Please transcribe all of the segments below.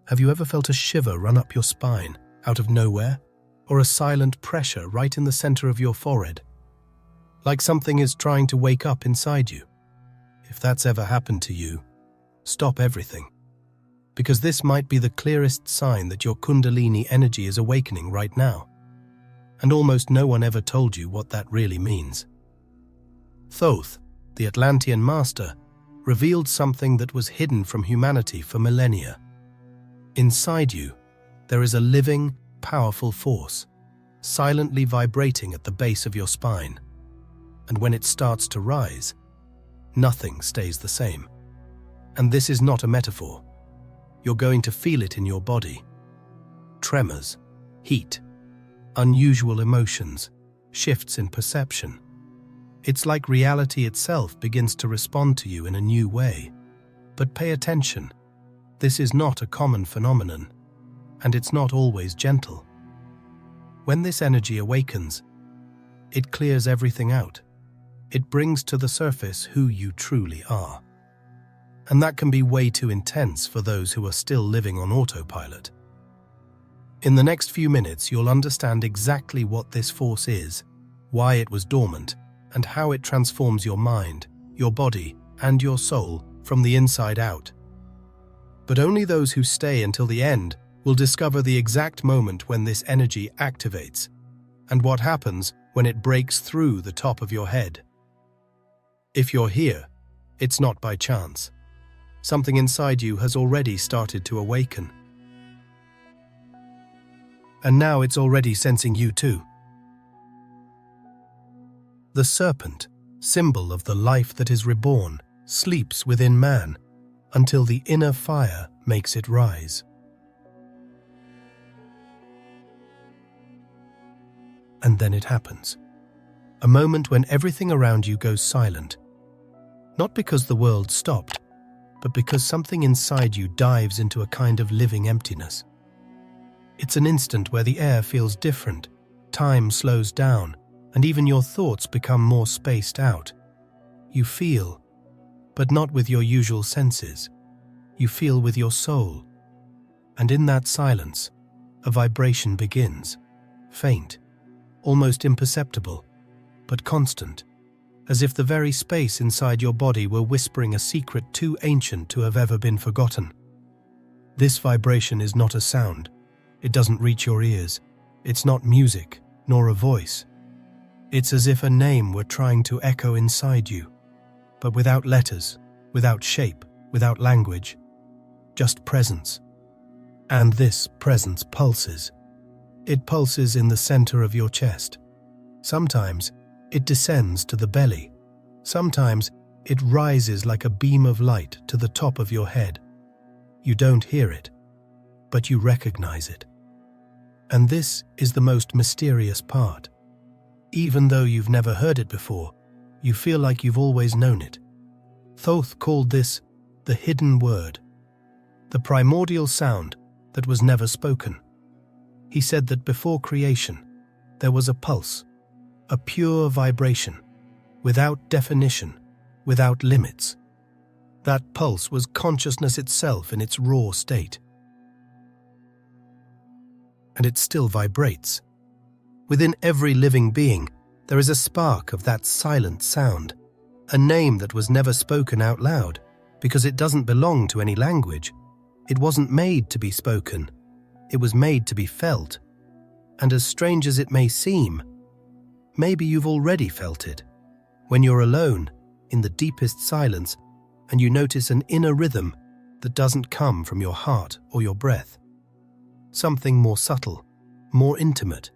Have you ever felt a shiver run up your spine, out of nowhere? Or a silent pressure right in the center of your forehead? Like something is trying to wake up inside you. If that's ever happened to you, stop everything. Because this might be the clearest sign that your Kundalini energy is awakening right now. And almost no one ever told you what that really means. Thoth, the Atlantean master, revealed something that was hidden from humanity for millennia. Inside you, there is a living, powerful force, silently vibrating at the base of your spine. And when it starts to rise, nothing stays the same. And this is not a metaphor. You're going to feel it in your body. Tremors, heat, unusual emotions, shifts in perception. It's like reality itself begins to respond to you in a new way. But pay attention. This is not a common phenomenon, and it's not always gentle. When this energy awakens, it clears everything out. It brings to the surface who you truly are. And that can be way too intense for those who are still living on autopilot. In the next few minutes, you'll understand exactly what this force is, why it was dormant, and how it transforms your mind, your body, and your soul from the inside out. But only those who stay until the end will discover the exact moment when this energy activates, and what happens when it breaks through the top of your head. If you're here, it's not by chance. Something inside you has already started to awaken. And now it's already sensing you too. The serpent, symbol of the life that is reborn, sleeps within man until the inner fire makes it rise. And then it happens. A moment when everything around you goes silent. Not because the world stopped, but because something inside you dives into a kind of living emptiness. It's an instant where the air feels different, time slows down, and even your thoughts become more spaced out. You feel, but not with your usual senses. You feel with your soul. And in that silence, a vibration begins, faint, almost imperceptible, but constant, as if the very space inside your body were whispering a secret too ancient to have ever been forgotten. This vibration is not a sound. It doesn't reach your ears. It's not music, nor a voice. It's as if a name were trying to echo inside you, but without letters, without shape, without language, just presence. And this presence pulses. It pulses in the center of your chest. Sometimes it descends to the belly. Sometimes it rises like a beam of light to the top of your head. You don't hear it, but you recognize it. And this is the most mysterious part. Even though you've never heard it before, you feel like you've always known it. Thoth called this the hidden word, the primordial sound that was never spoken. He said that before creation, there was a pulse, a pure vibration, without definition, without limits. That pulse was consciousness itself in its raw state. And it still vibrates. Within every living being, there is a spark of that silent sound, a name that was never spoken out loud, because it doesn't belong to any language. It wasn't made to be spoken. It was made to be felt. And as strange as it may seem, maybe you've already felt it. When you're alone, in the deepest silence, and you notice an inner rhythm that doesn't come from your heart or your breath. Something more subtle, more intimate.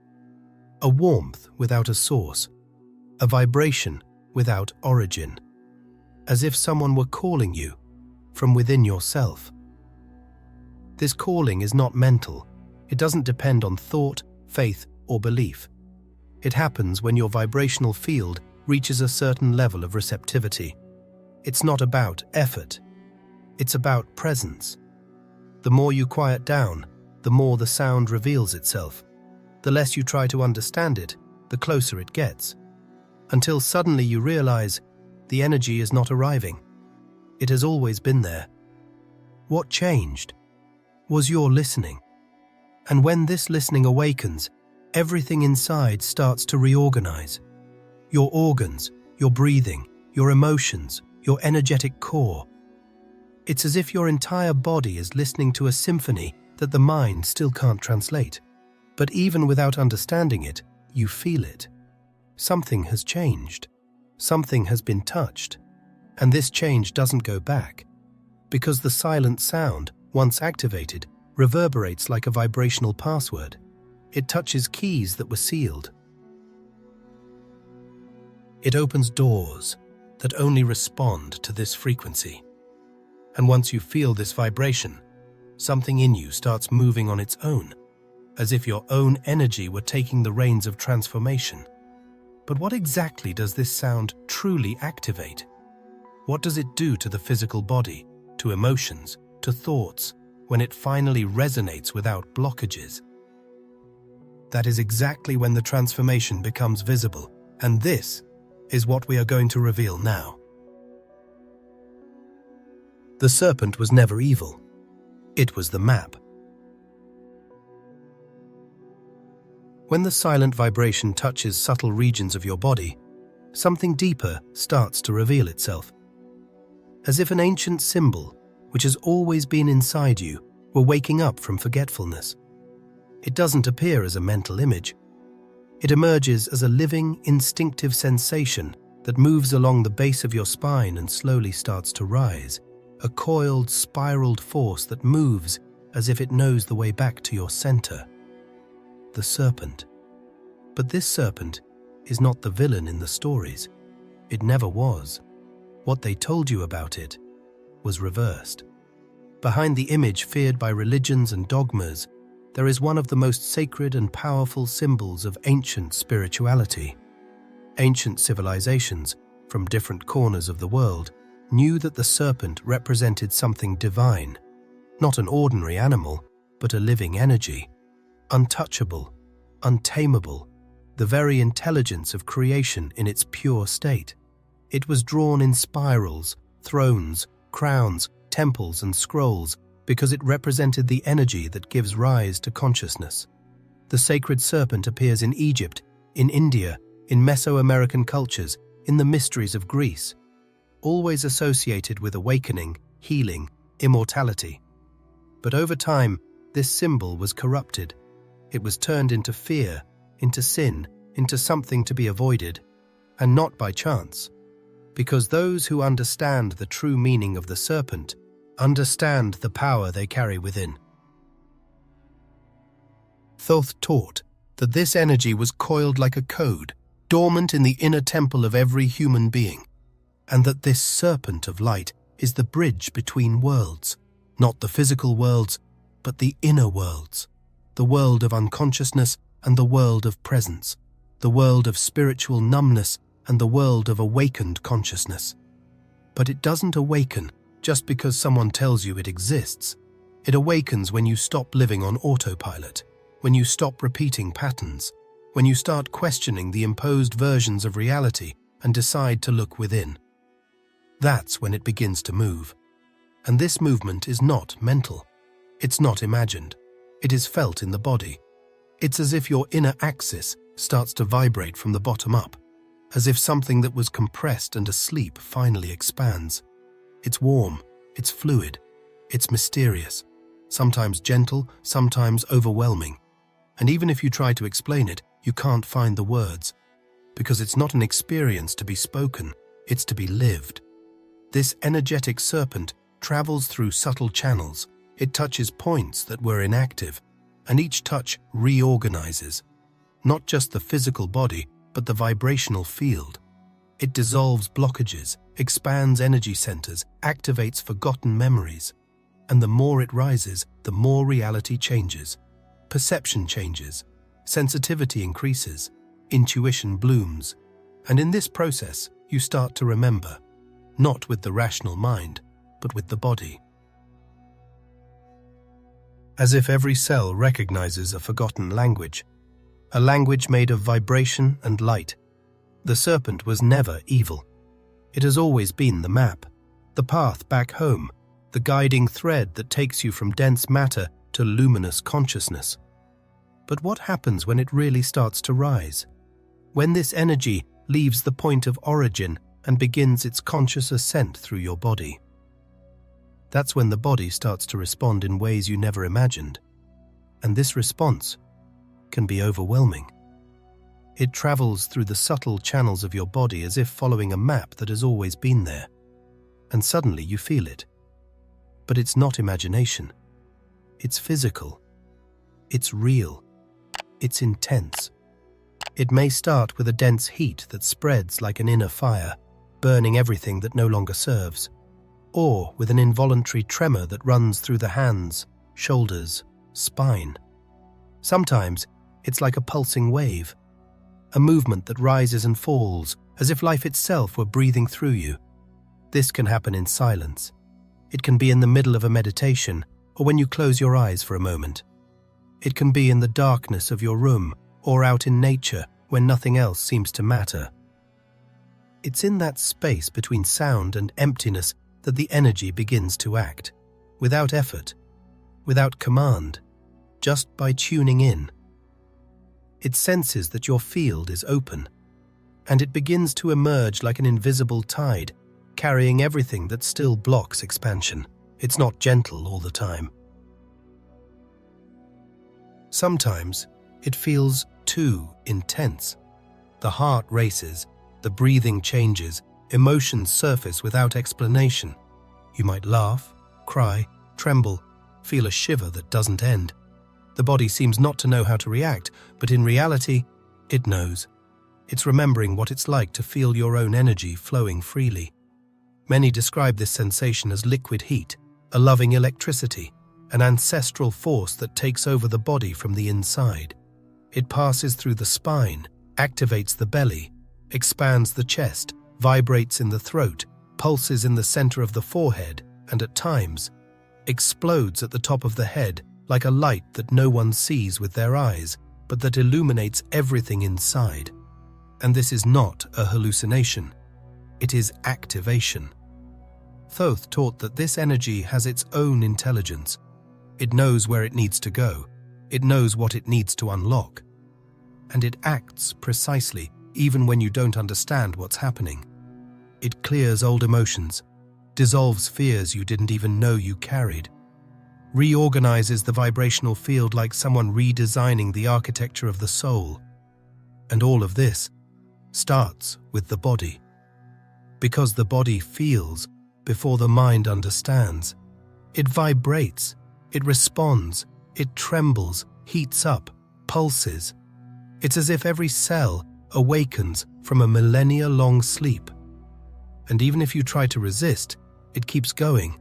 A warmth without a source. A vibration without origin. As if someone were calling you from within yourself. This calling is not mental. It doesn't depend on thought, faith, or belief. It happens when your vibrational field reaches a certain level of receptivity. It's not about effort. It's about presence. The more you quiet down, the more the sound reveals itself. The less you try to understand it, the closer it gets. Until suddenly you realize the energy is not arriving. It has always been there. What changed? was your listening. And when this listening awakens, everything inside starts to reorganize. Your organs, your breathing, your emotions, your energetic core. It's as if your entire body is listening to a symphony that the mind still can't translate. But even without understanding it, you feel it. Something has changed. Something has been touched. And this change doesn't go back, because the silent sound, once activated, reverberates like a vibrational password. It touches keys that were sealed. It opens doors that only respond to this frequency. And once you feel this vibration, something in you starts moving on its own, as if your own energy were taking the reins of transformation. But what exactly does this sound truly activate? What does it do to the physical body, to emotions, to thoughts, when it finally resonates without blockages? That is exactly when the transformation becomes visible, and this is what we are going to reveal now. The serpent was never evil. It was the map. When the silent vibration touches subtle regions of your body, something deeper starts to reveal itself. As if an ancient symbol, which has always been inside you, were waking up from forgetfulness. It doesn't appear as a mental image. It emerges as a living, instinctive sensation that moves along the base of your spine and slowly starts to rise, a coiled, spiraled force that moves as if it knows the way back to your center. The serpent. But this serpent is not the villain in the stories. It never was. What they told you about it was reversed. Behind the image feared by religions and dogmas, there is one of the most sacred and powerful symbols of ancient spirituality. Ancient civilizations, from different corners of the world, knew that the serpent represented something divine, not an ordinary animal, but a living energy, untouchable, untamable, the very intelligence of creation in its pure state. It was drawn in spirals, thrones, crowns, temples, and scrolls because it represented the energy that gives rise to consciousness. The sacred serpent appears in Egypt, in India, in Mesoamerican cultures, in the mysteries of Greece, always associated with awakening, healing, immortality. But over time, this symbol was corrupted. It was turned into fear, into sin, into something to be avoided, and not by chance. Because those who understand the true meaning of the serpent understand the power they carry within. Thoth taught that this energy was coiled like a code, dormant in the inner temple of every human being, and that this serpent of light is the bridge between worlds, not the physical worlds, but the inner worlds, the world of unconsciousness and the world of presence, the world of spiritual numbness and the world of awakened consciousness. But it doesn't awaken just because someone tells you it exists. It awakens when you stop living on autopilot, when you stop repeating patterns, when you start questioning the imposed versions of reality and decide to look within. That's when it begins to move. And this movement is not mental. It's not imagined. It is felt in the body. It's as if your inner axis starts to vibrate from the bottom up, as if something that was compressed and asleep finally expands. It's warm, it's fluid, it's mysterious, sometimes gentle, sometimes overwhelming. And even if you try to explain it, you can't find the words, because it's not an experience to be spoken, it's to be lived. This energetic serpent travels through subtle channels. It touches points that were inactive, and each touch reorganizes, not just the physical body, but the vibrational field. It dissolves blockages, expands energy centers, activates forgotten memories. And the more it rises, the more reality changes. Perception changes, sensitivity increases, intuition blooms. And in this process, you start to remember, not with the rational mind, but with the body. As if every cell recognizes a forgotten language, a language made of vibration and light. The serpent was never evil. It has always been the map, the path back home, the guiding thread that takes you from dense matter to luminous consciousness. But what happens when it really starts to rise? When this energy leaves the point of origin and begins its conscious ascent through your body. That's when the body starts to respond in ways you never imagined. And this response can be overwhelming. It travels through the subtle channels of your body as if following a map that has always been there. And suddenly you feel it. But it's not imagination. It's physical. It's real. It's intense. It may start with a dense heat that spreads like an inner fire, burning everything that no longer serves, or with an involuntary tremor that runs through the hands, shoulders, spine. Sometimes it's like a pulsing wave, a movement that rises and falls as if life itself were breathing through you. This can happen in silence. It can be in the middle of a meditation or when you close your eyes for a moment. It can be in the darkness of your room or out in nature when nothing else seems to matter. It's in that space between sound and emptiness that the energy begins to act, without effort, without command, just by tuning in. It senses that your field is open, and it begins to emerge like an invisible tide, carrying everything that still blocks expansion. It's not gentle all the time. Sometimes it feels too intense. The heart races, the breathing changes, emotions surface without explanation. You might laugh, cry, tremble, feel a shiver that doesn't end. The body seems not to know how to react, but in reality, it knows. It's remembering what it's like to feel your own energy flowing freely. Many describe this sensation as liquid heat, a loving electricity, an ancestral force that takes over the body from the inside. It passes through the spine, activates the belly, expands the chest, vibrates in the throat, pulses in the center of the forehead, and at times, explodes at the top of the head like a light that no one sees with their eyes, but that illuminates everything inside. And this is not a hallucination. It is activation. Thoth taught that this energy has its own intelligence. It knows where it needs to go. It knows what it needs to unlock. And it acts precisely, even when you don't understand what's happening. It clears old emotions, dissolves fears you didn't even know you carried, reorganizes the vibrational field like someone redesigning the architecture of the soul. And all of this starts with the body. Because the body feels before the mind understands. It vibrates, it responds, it trembles, heats up, pulses. It's as if every cell awakens from a millennia-long sleep. And even if you try to resist, it keeps going.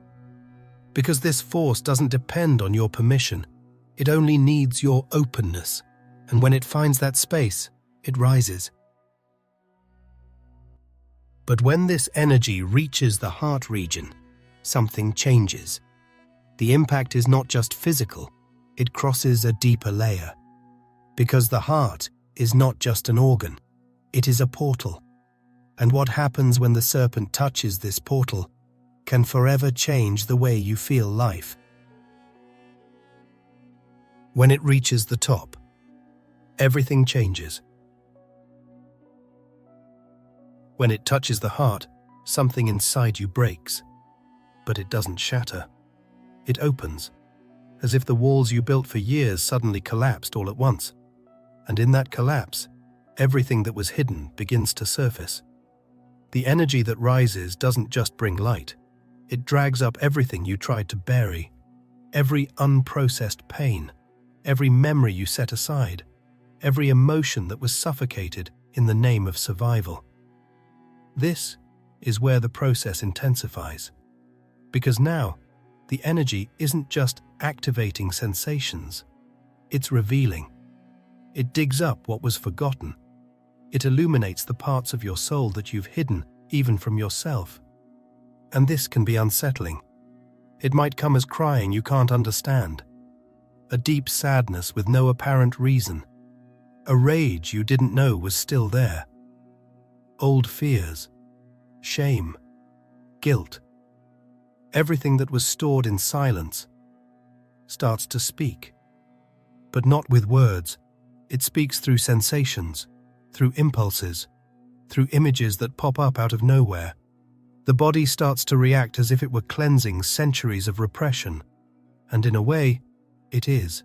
Because this force doesn't depend on your permission. It only needs your openness. And when it finds that space, it rises. But when this energy reaches the heart region, something changes. The impact is not just physical, it crosses a deeper layer. Because the heart is not just an organ, it is a portal. And what happens when the serpent touches this portal can forever change the way you feel life. When it reaches the top, everything changes. When it touches the heart, something inside you breaks. But it doesn't shatter. It opens, as if the walls you built for years suddenly collapsed all at once. And in that collapse, everything that was hidden begins to surface. The energy that rises doesn't just bring light. It drags up everything you tried to bury, every unprocessed pain, every memory you set aside, every emotion that was suffocated in the name of survival. This is where the process intensifies. Because now, the energy isn't just activating sensations, it's revealing. It digs up what was forgotten. It illuminates the parts of your soul that you've hidden, even from yourself. And this can be unsettling. It might come as crying you can't understand, a deep sadness with no apparent reason, a rage you didn't know was still there, old fears, shame, guilt, everything that was stored in silence. starts to speak. But not with words. It speaks through sensations, through impulses, through images that pop up out of nowhere. The body starts to react as if it were cleansing centuries of repression. And in a way, it is.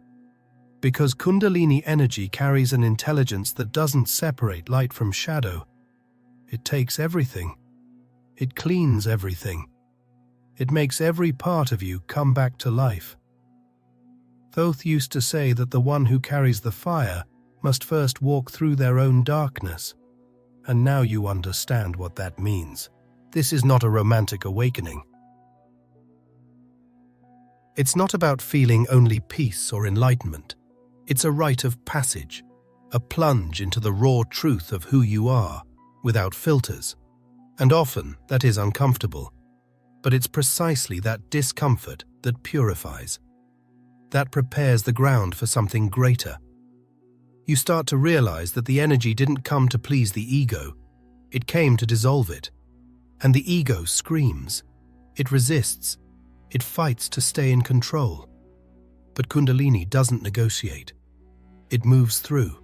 Because Kundalini energy carries an intelligence that doesn't separate light from shadow. It takes everything. It cleans everything. It makes every part of you come back to life. Thoth used to say that the one who carries the fire must first walk through their own darkness. And now you understand what that means. This is not a romantic awakening. It's not about feeling only peace or enlightenment. It's a rite of passage, a plunge into the raw truth of who you are, without filters. And often that is uncomfortable. But it's precisely that discomfort that purifies. That prepares the ground for something greater. You start to realize that the energy didn't come to please the ego. It came to dissolve it. And the ego screams. It resists. It fights to stay in control. But Kundalini doesn't negotiate. It moves through.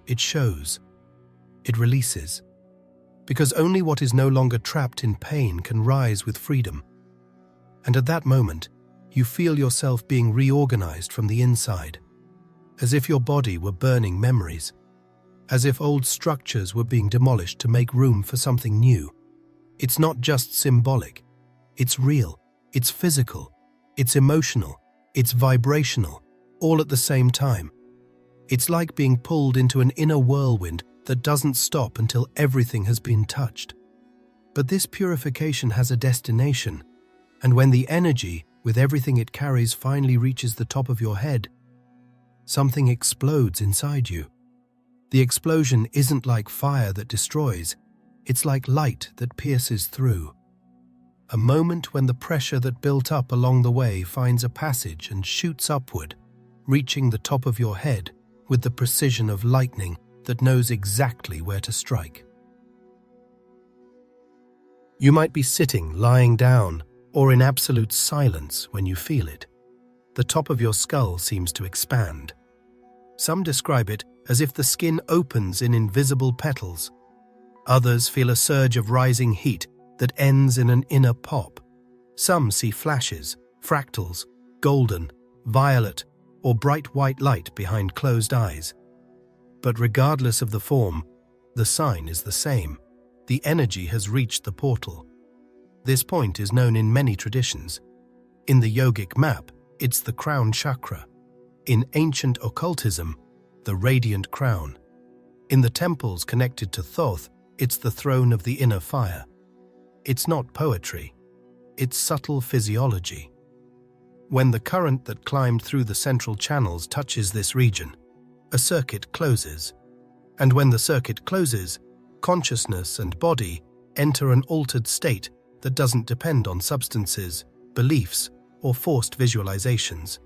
It shows. It releases. Because only what is no longer trapped in pain can rise with freedom. And at that moment, you feel yourself being reorganized from the inside, as if your body were burning memories, as if old structures were being demolished to make room for something new. It's not just symbolic. It's real. It's physical. It's emotional. It's vibrational, all at the same time. It's like being pulled into an inner whirlwind that doesn't stop until everything has been touched. But this purification has a destination, and when the energy, with everything it carries, finally reaches the top of your head, something explodes inside you. The explosion isn't like fire that destroys, it's like light that pierces through. A moment when the pressure that built up along the way finds a passage and shoots upward, reaching the top of your head with the precision of lightning that knows exactly where to strike. You might be sitting, lying down, or in absolute silence when you feel it. The top of your skull seems to expand. Some describe it as if the skin opens in invisible petals. Others feel a surge of rising heat that ends in an inner pop. Some see flashes, fractals, golden, violet, or bright white light behind closed eyes. But regardless of the form, the sign is the same. The energy has reached the portal. This point is known in many traditions. In the yogic map, it's the crown chakra. In ancient occultism, the radiant crown. In the temples connected to Thoth, it's the throne of the inner fire. It's not poetry. It's subtle physiology. When the current that climbed through the central channels touches this region, a circuit closes. And when the circuit closes, consciousness and body enter an altered state that doesn't depend on substances, beliefs, or forced visualizations.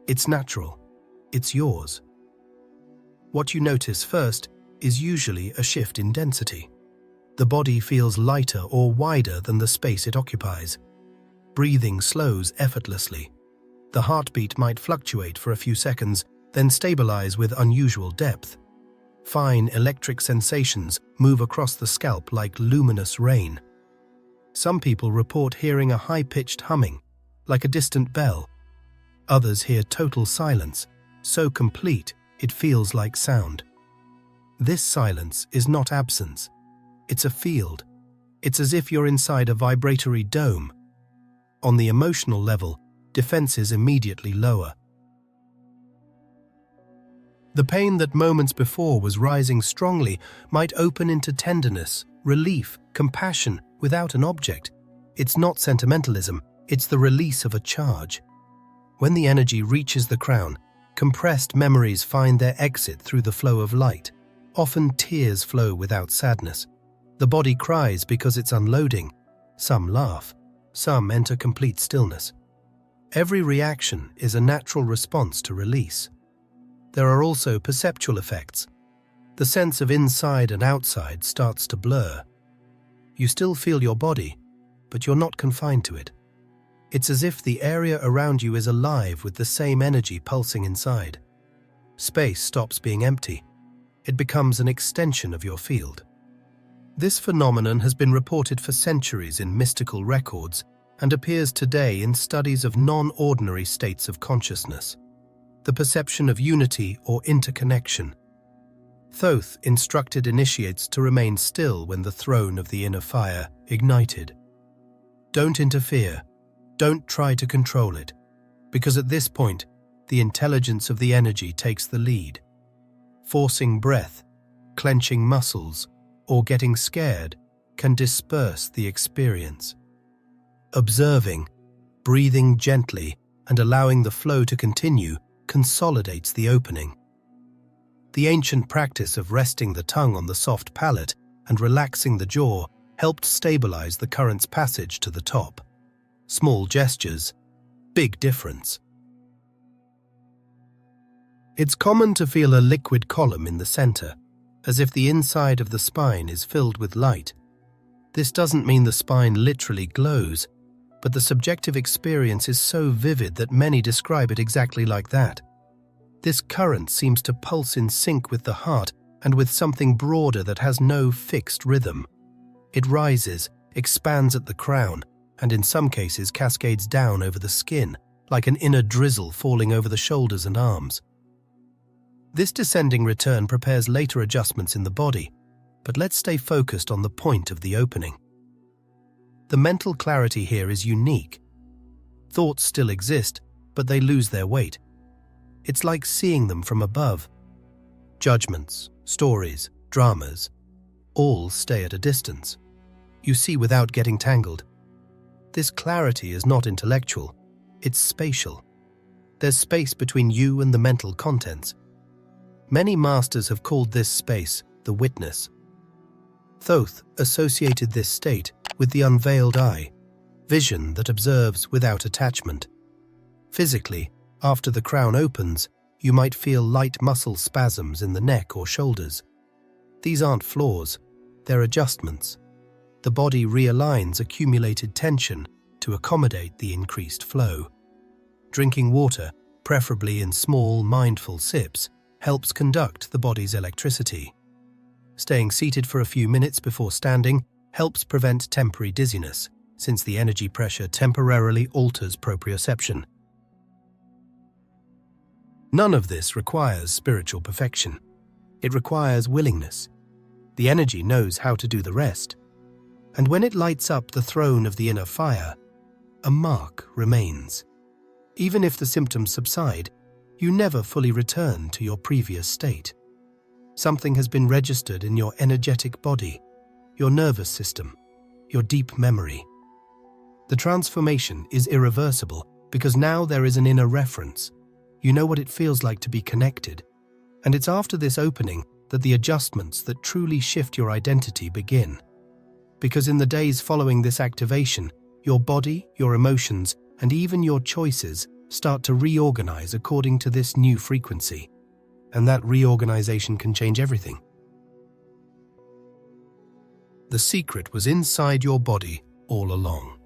It's natural. It's yours. What you notice first is usually a shift in density. The body feels lighter or wider than the space it occupies. Breathing slows effortlessly. The heartbeat might fluctuate for a few seconds, then stabilize with unusual depth. Fine electric sensations move across the scalp like luminous rain. Some people report hearing a high-pitched humming, like a distant bell. Others hear total silence, so complete it feels like sound. This silence is not absence. It's a field. It's as if you're inside a vibratory dome. On the emotional level, defenses immediately lower. The pain that moments before was rising strongly might open into tenderness, relief, compassion without an object. It's not sentimentalism, it's the release of a charge. When the energy reaches the crown, compressed memories find their exit through the flow of light. Often tears flow without sadness. The body cries because it's unloading. Some laugh. Some enter complete stillness. Every reaction is a natural response to release. There are also perceptual effects. The sense of inside and outside starts to blur. You still feel your body, but you're not confined to it. It's as if the area around you is alive with the same energy pulsing inside. Space stops being empty. It becomes an extension of your field. This phenomenon has been reported for centuries in mystical records and appears today in studies of non-ordinary states of consciousness, the perception of unity or interconnection. Thoth instructed initiates to remain still when the throne of the inner fire ignited. Don't interfere. Don't try to control it, because at this point, the intelligence of the energy takes the lead. Forcing breath, clenching muscles, or getting scared can disperse the experience. Observing, breathing gently, and allowing the flow to continue consolidates the opening. The ancient practice of resting the tongue on the soft palate and relaxing the jaw helped stabilize the current's passage to the top. Small gestures, big difference. It's common to feel a liquid column in the center, as if the inside of the spine is filled with light. This doesn't mean the spine literally glows, but the subjective experience is so vivid that many describe it exactly like that. This current seems to pulse in sync with the heart and with something broader that has no fixed rhythm. It rises, expands at the crown, and in some cases cascades down over the skin, like an inner drizzle falling over the shoulders and arms. This descending return prepares later adjustments in the body, but let's stay focused on the point of the opening. The mental clarity here is unique. Thoughts still exist, but they lose their weight. It's like seeing them from above. Judgments, stories, dramas, all stay at a distance. You see without getting tangled. This clarity is not intellectual, it's spatial. There's space between you and the mental contents. Many masters have called this space the witness. Thoth associated this state with the unveiled eye, vision that observes without attachment. Physically, after the crown opens, you might feel light muscle spasms in the neck or shoulders. These aren't flaws, they're adjustments. The body realigns accumulated tension to accommodate the increased flow. Drinking water, preferably in small, mindful sips, helps conduct the body's electricity. Staying seated for a few minutes before standing helps prevent temporary dizziness, since the energy pressure temporarily alters proprioception. None of this requires spiritual perfection. It requires willingness. The energy knows how to do the rest. And when it lights up the throne of the inner fire, a mark remains. Even if the symptoms subside, you never fully return to your previous state. Something has been registered in your energetic body, your nervous system, your deep memory. The transformation is irreversible because now there is an inner reference. You know what it feels like to be connected. And it's after this opening that the adjustments that truly shift your identity begin. Because in the days following this activation, your body, your emotions, and even your choices start to reorganize according to this new frequency. And that reorganization can change everything. The secret was inside your body all along.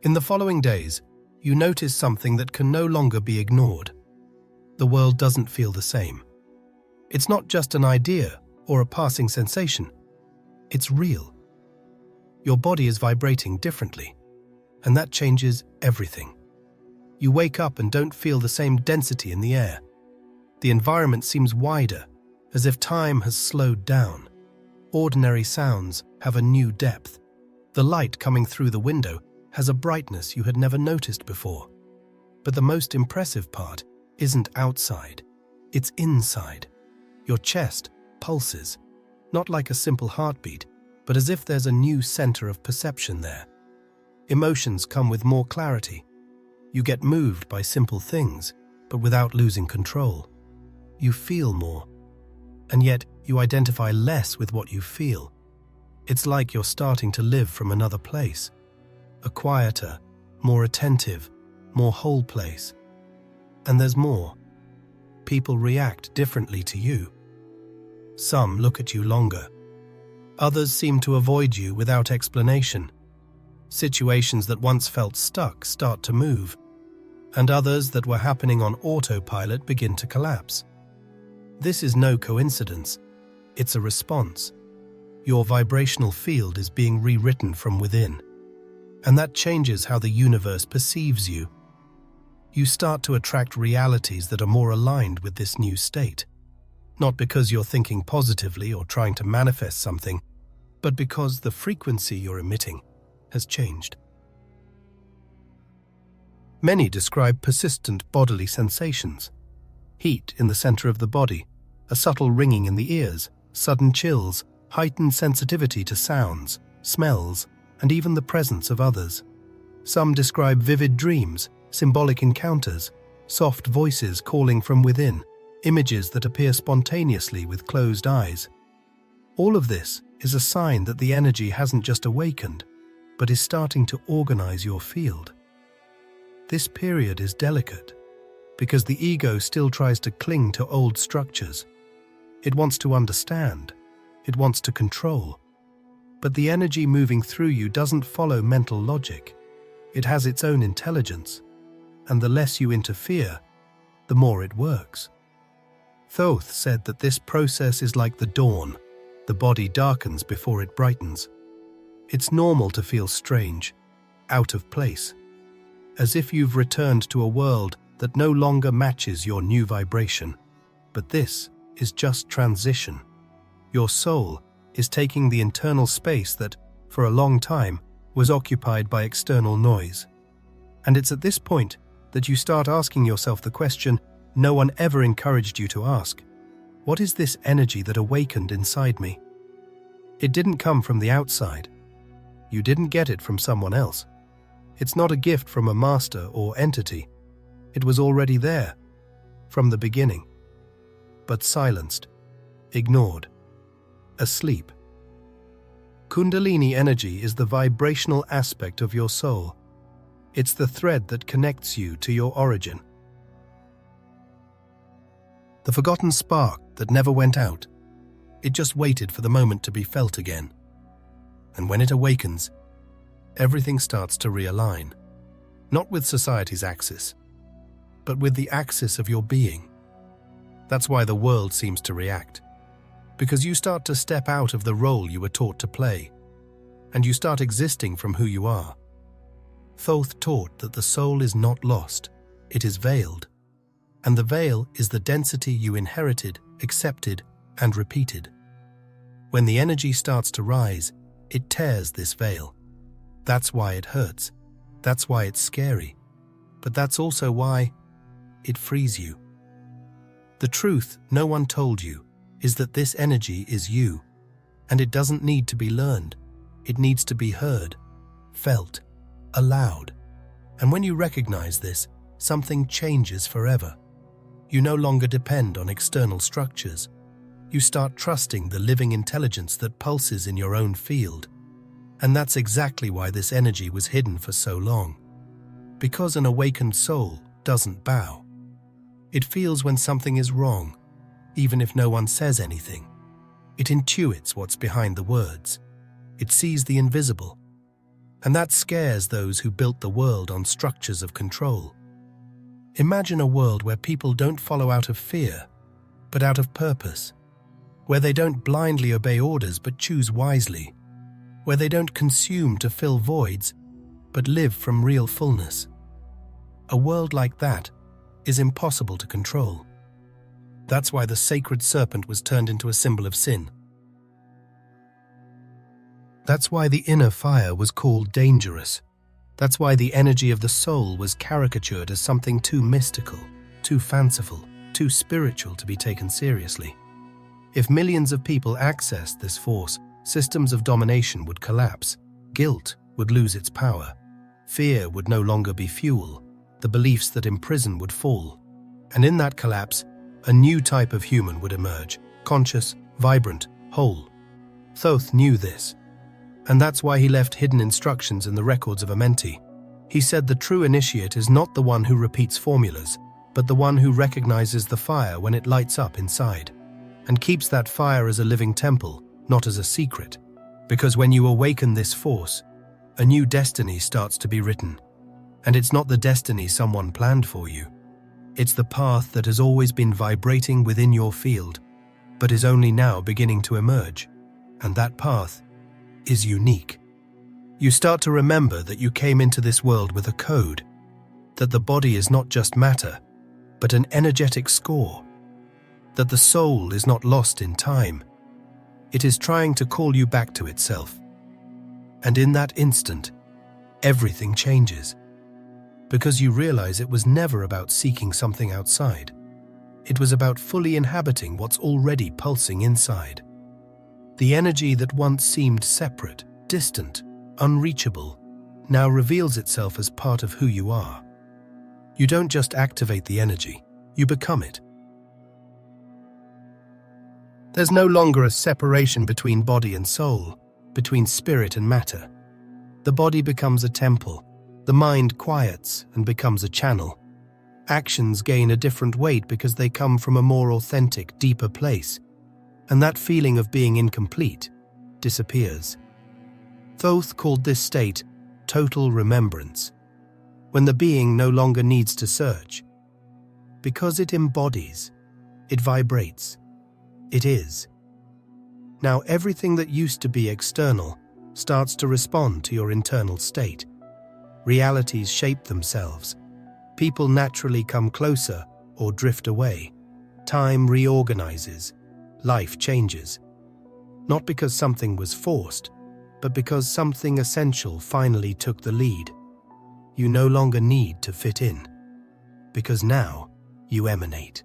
In the following days, you notice something that can no longer be ignored. The world doesn't feel the same. It's not just an idea or a passing sensation. It's real. Your body is vibrating differently, and that changes everything. You wake up and don't feel the same density in the air. The environment seems wider, as if time has slowed down. Ordinary sounds have a new depth. The light coming through the window has a brightness you had never noticed before. But the most impressive part isn't outside, it's inside. Your chest pulses, not like a simple heartbeat, but as if there's a new center of perception there. Emotions come with more clarity. You get moved by simple things, but without losing control. You feel more, and yet you identify less with what you feel. It's like you're starting to live from another place, a quieter, more attentive, more whole place. And there's more. People react differently to you. Some look at you longer. Others seem to avoid you without explanation. Situations that once felt stuck start to move, and others that were happening on autopilot begin to collapse. This is no coincidence. It's a response. Your vibrational field is being rewritten from within, and that changes how the universe perceives you. You start to attract realities that are more aligned with this new state, not because you're thinking positively or trying to manifest something, but because the frequency you're emitting has changed. Many describe persistent bodily sensations: heat in the center of the body, a subtle ringing in the ears, sudden chills, heightened sensitivity to sounds, smells, and even the presence of others. Some describe vivid dreams, symbolic encounters, soft voices calling from within, images that appear spontaneously with closed eyes. All of this is a sign that the energy hasn't just awakened, but is starting to organize your field. This period is delicate because the ego still tries to cling to old structures. It wants to understand. It wants to control. But the energy moving through you doesn't follow mental logic. It has its own intelligence, and the less you interfere, the more it works. Thoth said that this process is like the dawn. The body darkens before it brightens. It's normal to feel strange, out of place, as if you've returned to a world that no longer matches your new vibration. But this is just transition. Your soul is taking the internal space that, for a long time, was occupied by external noise. And it's at this point that you start asking yourself the question no one ever encouraged you to ask. What is this energy that awakened inside me? It didn't come from the outside. You didn't get it from someone else. It's not a gift from a master or entity. It was already there, from the beginning, but silenced, ignored, asleep. Kundalini energy is the vibrational aspect of your soul. It's the thread that connects you to your origin. The forgotten spark that never went out. It just waited for the moment to be felt again. And when it awakens, everything starts to realign, not with society's axis, but with the axis of your being. That's why the world seems to react, because you start to step out of the role you were taught to play, and you start existing from who you are. Thoth taught that the soul is not lost, it is veiled, and the veil is the density you inherited, accepted, and repeated. When the energy starts to rise, it tears this veil. That's why it hurts. That's why it's scary. But that's also why it frees you. The truth no one told you is that this energy is you, and it doesn't need to be learned. It needs to be heard, felt, allowed. And when you recognize this, something changes forever. You no longer depend on external structures. You start trusting the living intelligence that pulses in your own field. And that's exactly why this energy was hidden for so long. Because an awakened soul doesn't bow. It feels when something is wrong, even if no one says anything. It intuits what's behind the words. It sees the invisible. And that scares those who built the world on structures of control. Imagine a world where people don't follow out of fear, but out of purpose. Where they don't blindly obey orders but choose wisely. Where they don't consume to fill voids, but live from real fullness. A world like that is impossible to control. That's why the sacred serpent was turned into a symbol of sin. That's why the inner fire was called dangerous. That's why the energy of the soul was caricatured as something too mystical, too fanciful, too spiritual to be taken seriously. If millions of people accessed this force, systems of domination would collapse, guilt would lose its power, fear would no longer be fuel, the beliefs that imprison would fall, and in that collapse, a new type of human would emerge, conscious, vibrant, whole. Thoth knew this, and that's why he left hidden instructions in the records of Amenti. He said the true initiate is not the one who repeats formulas, but the one who recognizes the fire when it lights up inside, and keeps that fire as a living temple, not as a secret, Because when you awaken this force, a new destiny starts to be written. And it's not the destiny someone planned for you. It's the path that has always been vibrating within your field, but is only now beginning to emerge. And that path is unique. You start to remember that you came into this world with a code, that the body is not just matter, but an energetic score, that the soul is not lost in time. It is trying to call you back to itself. And in that instant, everything changes. Because you realize it was never about seeking something outside. It was about fully inhabiting what's already pulsing inside. The energy that once seemed separate, distant, unreachable, now reveals itself as part of who you are. You don't just activate the energy, you become it. There's no longer a separation between body and soul, between spirit and matter. The body becomes a temple, the mind quiets and becomes a channel. Actions gain a different weight because they come from a more authentic, deeper place, and that feeling of being incomplete disappears. Thoth called this state total remembrance, when the being no longer needs to search. Because it embodies, it vibrates, it is. Now everything that used to be external starts to respond to your internal state. Realities shape themselves. People naturally come closer or drift away. Time reorganizes. Life changes. Not because something was forced, but because something essential finally took the lead. You no longer need to fit in, because now you emanate.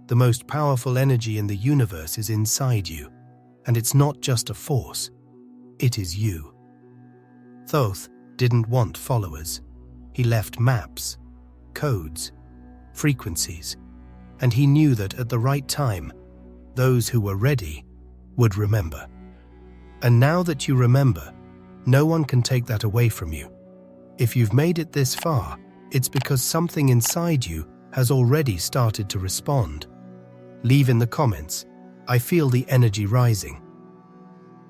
The most powerful energy in the universe is inside you, and it's not just a force, it is you. Thoth didn't want followers. He left maps, codes, frequencies, and he knew that at the right time, those who were ready would remember. And now that you remember, no one can take that away from you. If you've made it this far, it's because something inside you has already started to respond. Leave in the comments, "I feel the energy rising."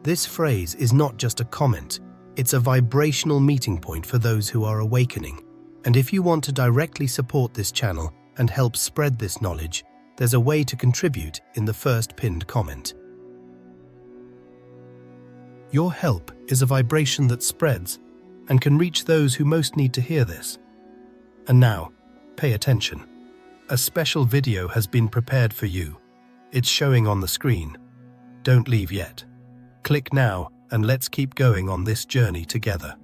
This phrase is not just a comment, it's a vibrational meeting point for those who are awakening. And if you want to directly support this channel and help spread this knowledge, there's a way to contribute in the first pinned comment. Your help is a vibration that spreads and can reach those who most need to hear this. And now, pay attention. A special video has been prepared for you. It's showing on the screen. Don't leave yet. Click now and let's keep going on this journey together.